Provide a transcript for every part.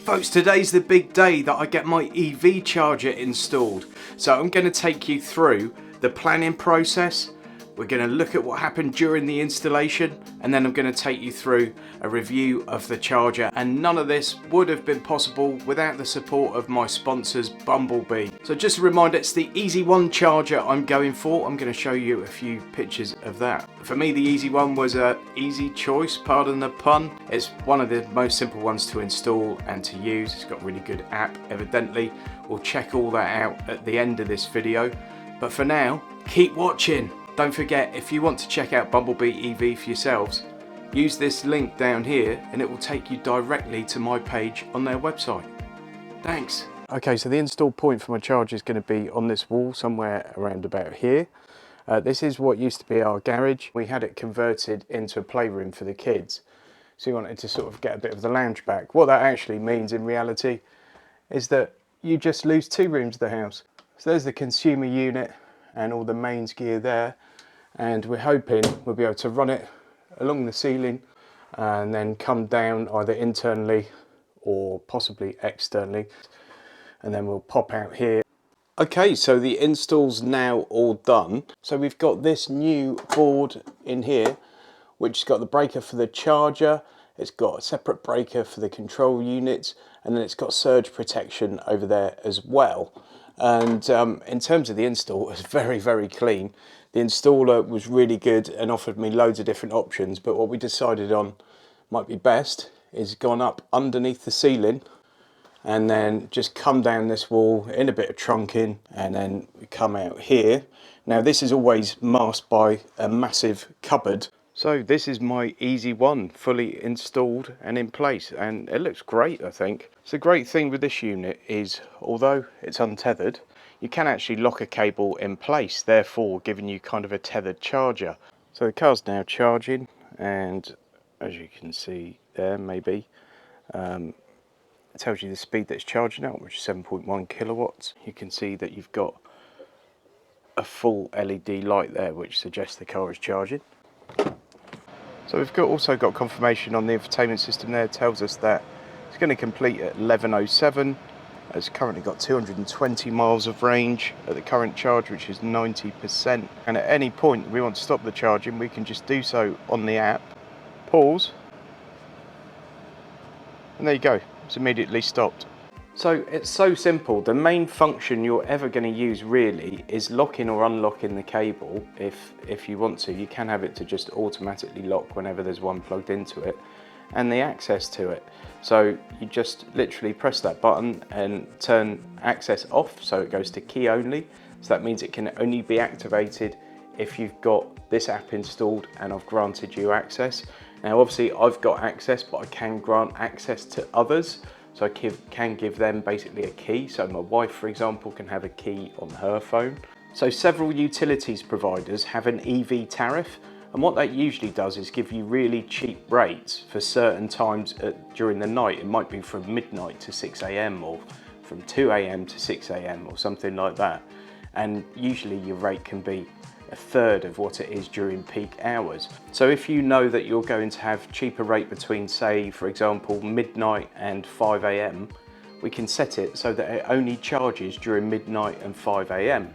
Folks, today's the big day that I get my EV charger installed. So I'm going to take you through the planning process. We're going to look at what happened during the installation, and then I'm going to take you through a review of the charger. And none of this would have been possible without the support of my sponsors, Bumblebee. So just a reminder, it's the Easee One charger I'm going for. I'm going to show you a few pictures of that. For me, the Easee One was an easy choice, pardon the pun. It's one of the most simple ones to install and to use. It's got a really good app, evidently. We'll check all that out at the end of this video. But for now, keep watching. Don't forget, if you want to check out Bumblebee EV for yourselves, use this link down here and it will take you directly to my page on their website. Thanks. Okay, so the install point for my charger is going to be on this wall somewhere around about here. This is what used to be our garage. We had it converted into a playroom for the kids. So we wanted to sort of get a bit of the lounge back. What that actually means in reality is that you just lose 2 rooms of the house. So there's the consumer unit and all the mains gear there, and we're hoping we'll be able to run it along the ceiling and then come down either internally or possibly externally, and then we'll pop out here. Okay, so the install's now all done. So we've got this new board in here which has got the breaker for the charger, it's got a separate breaker for the control units, and then it's got surge protection over there as well. And in terms of the install, it's very, very clean. The installer was really good and offered me loads of different options, but what we decided on might be best is gone up underneath the ceiling and then just come down this wall in a bit of trunking, and then we come out here. Now this is always masked by a massive cupboard. So this is my Easee One fully installed and in place, and it looks great, I think. So the great thing with this unit is, although it's untethered, you can actually lock a cable in place, therefore giving you kind of a tethered charger. So the car's now charging, and as you can see there, maybe, it tells you the speed that it's charging at, which is 7.1 kilowatts. You can see that you've got a full LED light there, which suggests the car is charging. So we've also got confirmation on the infotainment system there. It tells us that it's going to complete at 11:07. It's currently got 220 miles of range at the current charge, which is 90%. And at any point we want to stop the charging, we can just do so on the app, pause, and there you go, it's immediately stopped. So it's so simple. The main function you're ever going to use really is locking or unlocking the cable. If you want to, you can have it to just automatically lock whenever there's one plugged into it, and the access to it. So you just literally press that button and turn access off, so it goes to key only. So that means it can only be activated if you've got this app installed and I've granted you access. Now obviously I've got access, but I can grant access to others. So I can give them basically a key. So my wife, for example, can have a key on her phone. So several utilities providers have an EV tariff, and what that usually does is give you really cheap rates for certain times during the night. It might be from midnight to 6 AM or from 2 AM to 6 AM or something like that. And usually your rate can be a third of what it is during peak hours. So if you know that you're going to have cheaper rate between, say, for example, midnight and 5 AM, we can set it so that it only charges during midnight and 5 AM.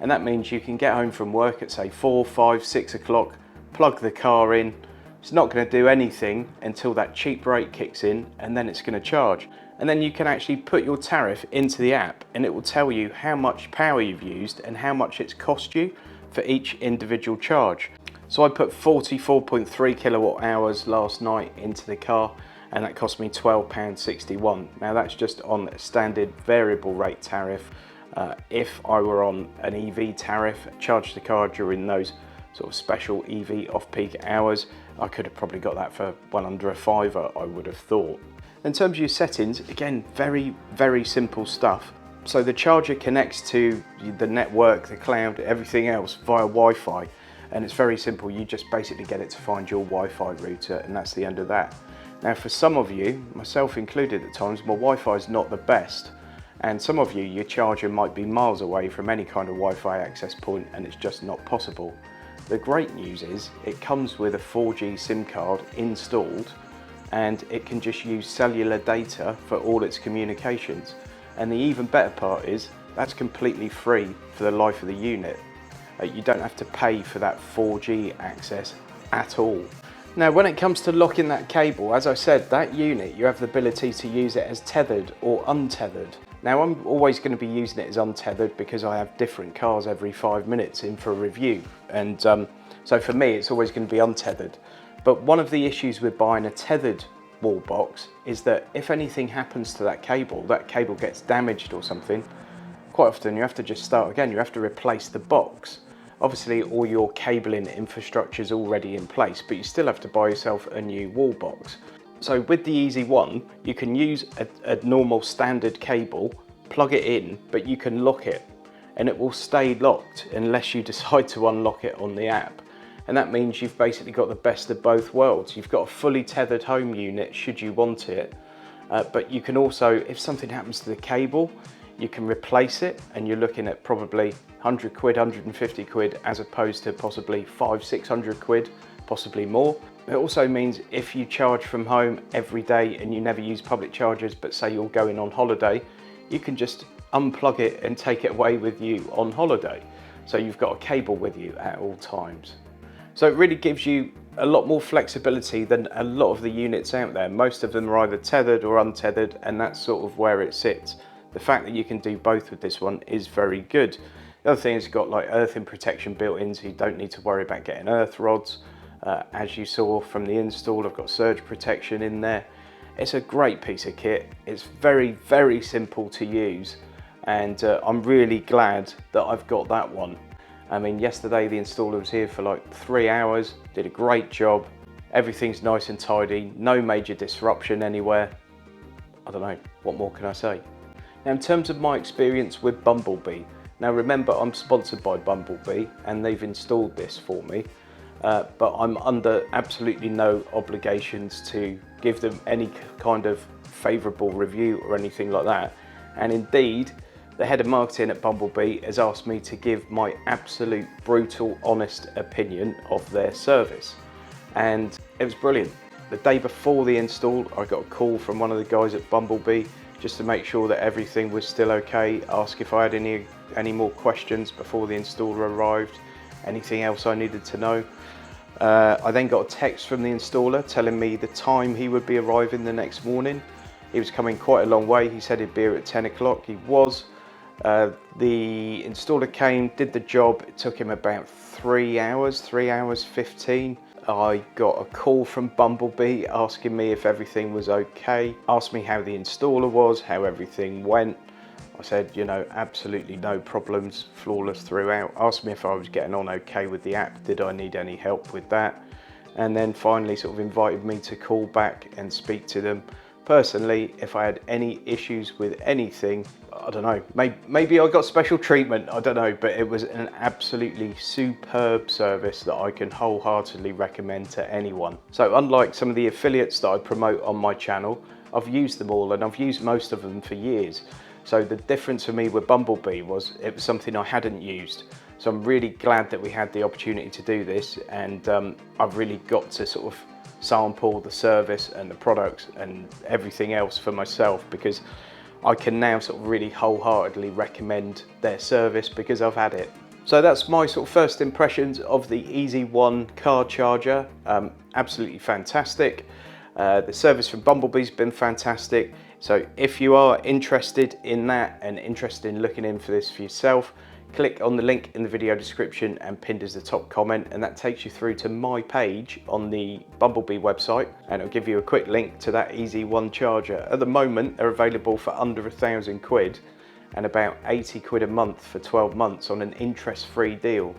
And that means you can get home from work at, say, 4, 5, 6 o'clock, plug the car in. It's not going to do anything until that cheap rate kicks in, and then it's going to charge. And then you can actually put your tariff into the app, and it will tell you how much power you've used and how much it's cost you for each individual charge. So I put 44.3 kilowatt hours last night into the car, and that cost me £12.61. Now that's just on a standard variable rate tariff. If I were on an EV tariff, charge the car during those sort of special EV off-peak hours, I could have probably got that for well under a £5, I would have thought. In terms of your settings, again, very, very simple stuff. So the charger connects to the network, the cloud, everything else via Wi-Fi, and it's very simple. You just basically get it to find your Wi-Fi router, and that's the end of that. Now for some of you, myself included at times, my Wi-Fi is not the best, and some of you, your charger might be miles away from any kind of Wi-Fi access point, and it's just not possible. The great news is it comes with a 4G SIM card installed, and it can just use cellular data for all its communications. And the even better part is that's completely free for the life of the unit. You don't have to pay for that 4G access at all. Now, when it comes to locking that cable, as I said, that unit, you have the ability to use it as tethered or untethered. Now, I'm always going to be using it as untethered because I have different cars every 5 minutes in for a review. And so for me, it's always going to be untethered. But one of the issues with buying a tethered wall box is that if anything happens to that cable gets damaged or something, quite often you have to just start again. You have to replace the box. Obviously, all your cabling infrastructure is already in place, but you still have to buy yourself a new wall box. So with the Easee One, you can use a normal standard cable, plug it in, but you can lock it and it will stay locked unless you decide to unlock it on the app. And that means you've basically got the best of both worlds. You've got a fully tethered home unit should you want it, but you can also, if something happens to the cable, you can replace it, and you're looking at probably 100 quid, 150 quid, as opposed to possibly 500-600 quid, possibly more. It also means if you charge from home every day and you never use public chargers, but say you're going on holiday, you can just unplug it and take it away with you on holiday. So you've got a cable with you at all times. So it really gives you a lot more flexibility than a lot of the units out there. Most of them are either tethered or untethered, and that's sort of where it sits. The fact that you can do both with this one is very good. The other thing is it's got like earthing protection built in, so you don't need to worry about getting earth rods. As you saw from the install, I've got surge protection in there. It's a great piece of kit. It's very, very simple to use, and I'm really glad that I've got that one. I mean, yesterday the installer was here for like 3 hours, did a great job. Everything's nice and tidy, no major disruption anywhere. I don't know, what more can I say? Now, in terms of my experience with Bumblebee, now remember I'm sponsored by Bumblebee and they've installed this for me, but I'm under absolutely no obligations to give them any kind of favourable review or anything like that. And indeed, the head of marketing at Bumblebee has asked me to give my absolute brutal, honest opinion of their service. And it was brilliant. The day before the install, I got a call from one of the guys at Bumblebee just to make sure that everything was still okay, ask if I had any more questions before the installer arrived, anything else I needed to know. I then got a text from the installer telling me the time he would be arriving the next morning. He was coming quite a long way. He said he'd be here at 10 o'clock. He was. The installer came, did the job. It took him about 3 hours, 3 hours 15. I got a call from Bumblebee asking me if everything was okay, asked me how the installer was, how everything went. I said, you know, absolutely no problems, flawless throughout. Asked me if I was getting on okay with the app, did I need any help with that? And then finally sort of invited me to call back and speak to them personally if I had any issues with anything. I don't know, maybe I got special treatment, I don't know, but it was an absolutely superb service that I can wholeheartedly recommend to anyone. So unlike some of the affiliates that I promote on my channel, I've used them all and I've used most of them for years. So the difference for me with Bumblebee was it was something I hadn't used. So I'm really glad that we had the opportunity to do this, and I've really got to sort of sample the service and the products and everything else for myself, because I can now sort of really wholeheartedly recommend their service because I've had it. So that's my sort of first impressions of the Easee One car charger. Absolutely fantastic. The service from Bumblebee's been fantastic. So if you are interested in that and interested in looking in for this for yourself, click on the link in the video description and pinned as the top comment, and that takes you through to my page on the Bumblebee website, and it'll give you a quick link to that Easee One charger. At the moment, they're available for under 1,000 quid and about 80 quid a month for 12 months on an interest-free deal.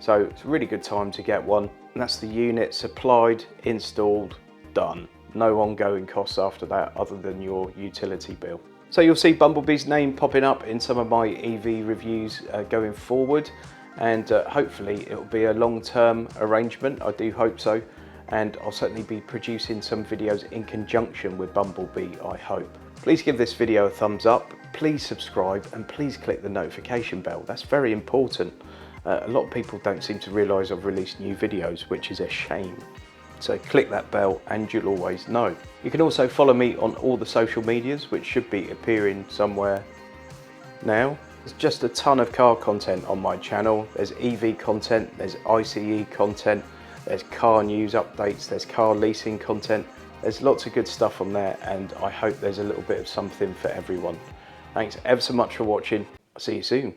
So it's a really good time to get one. And that's the unit supplied, installed, done. No ongoing costs after that other than your utility bill. So you'll see Bumblebee's name popping up in some of my EV reviews going forward, and hopefully it'll be a long-term arrangement. I do hope so, and I'll certainly be producing some videos in conjunction with Bumblebee, I hope. Please give this video a thumbs up, please subscribe, and please click the notification bell. That's very important. A lot of people don't seem to realise I've released new videos, which is a shame. So click that bell and you'll always know. You can also follow me on all the social medias, which should be appearing somewhere now. There's just a ton of car content on my channel. There's EV content, there's ICE content, there's car news updates, there's car leasing content. There's lots of good stuff on there, and I hope there's a little bit of something for everyone. Thanks ever so much for watching. I'll see you soon.